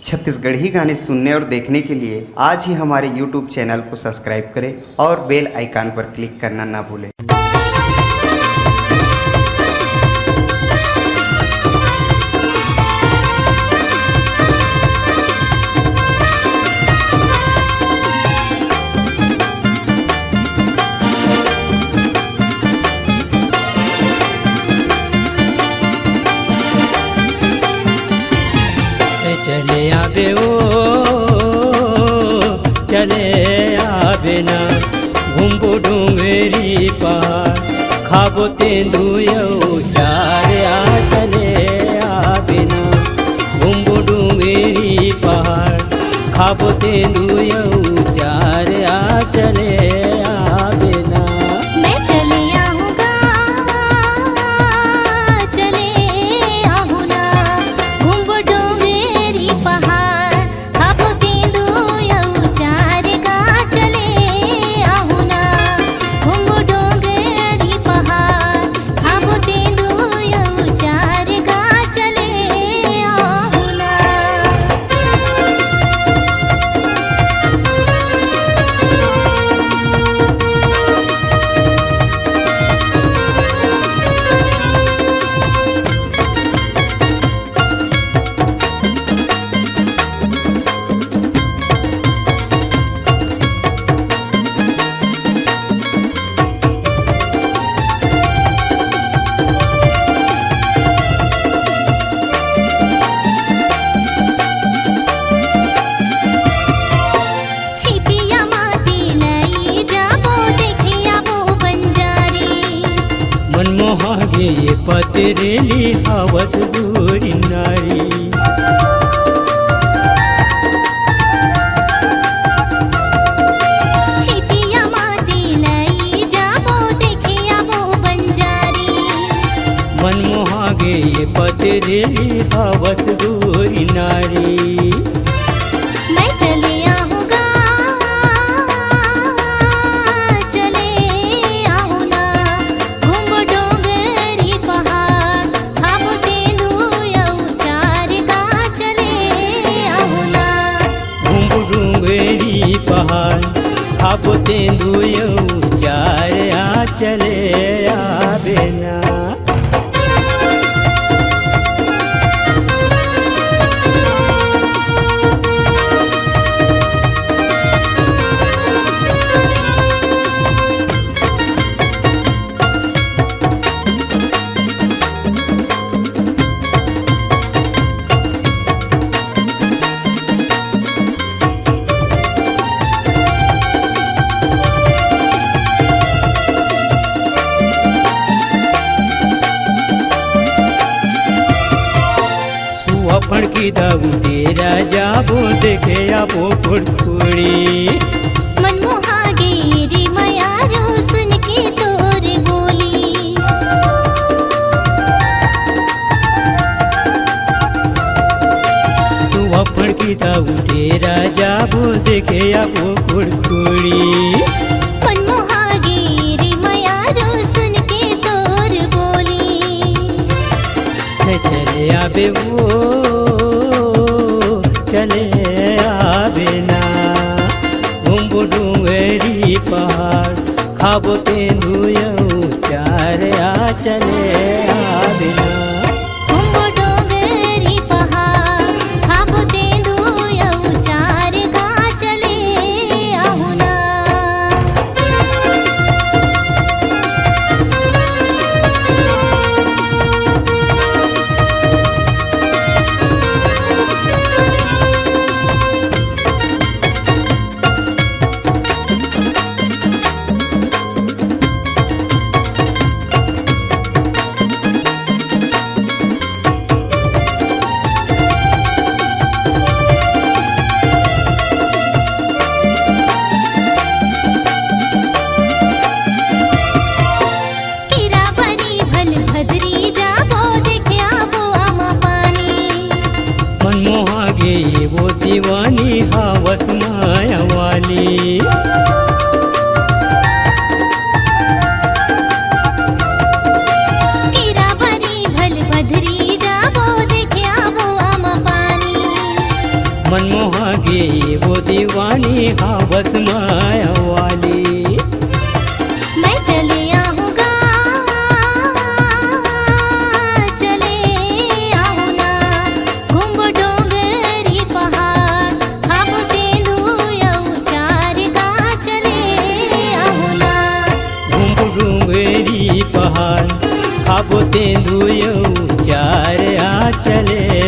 छत्तीसगढ़ी गाने सुनने और देखने के लिए आज ही हमारे YouTube चैनल को सब्सक्राइब करें और बेल आइकन पर क्लिक करना ना भूलें। चले आबे चले आबे ना घुम्बो डोंगरी पहाड़ खाबो तेंदुयो चार चले आबे ना घुम्बो डोंगरी पहाड़ खाबो तेंदुयो चार चले आबे ना। मैं चले आऊँगा चले आहू ना घुम्बो डोंगरी पहाड़ खाबो तेंदुयो चार चले आहू ना घुम्बो डोंगरी पहाड़ खाबो तेंदुयो चार चले आहू ना। छिपिया माती लई जाबो देखिया वो बंजारी मनमोहागे ये पतरेली हवस दूरी नारी छिपिया माती लई जाबो देखिया वो बंजारी मनमोहागे ये पतरेली हवस दूरी नारी। मैं चले आऊँगा चले आहू ना घुम्बो डोंगरी पहाड़ खाबो तेंदुयो चार चले आहू ना। घुम्बो डोंगरी पहाड़ खाबो तेंदुयो चार चले आबे ना। सुअपण की दाऊ तेरा जाबो देखे आबो फुड़फुड़ी मनमोहागे रे मयारो सुन के तोर बोली सुअपण की दाऊ तेरा जाबो देखे आबो फुड़फुड़ी मनमोहागे रे मयारो सुन के तोर बोली। चले आबे चले आबे ना घुम्बो डोंगरी पहाड़ खाबो तेंदुयो चार चले आबे ना। घुम्बो डोंगरी पहाड़ खाबो तेंदुयो चार चले आहू ना। मनमोहागे वो दीवानी हाँ बस माया वाली। मैं चले आऊँगा, चले आऊँ ना, घुम्बो डोंगरी पहाड़, खाबो तेंदुया उचार का चले आऊँ ना। घुम्बो डोंगरी पहाड़ खाबो तेंदुया उचार आ चले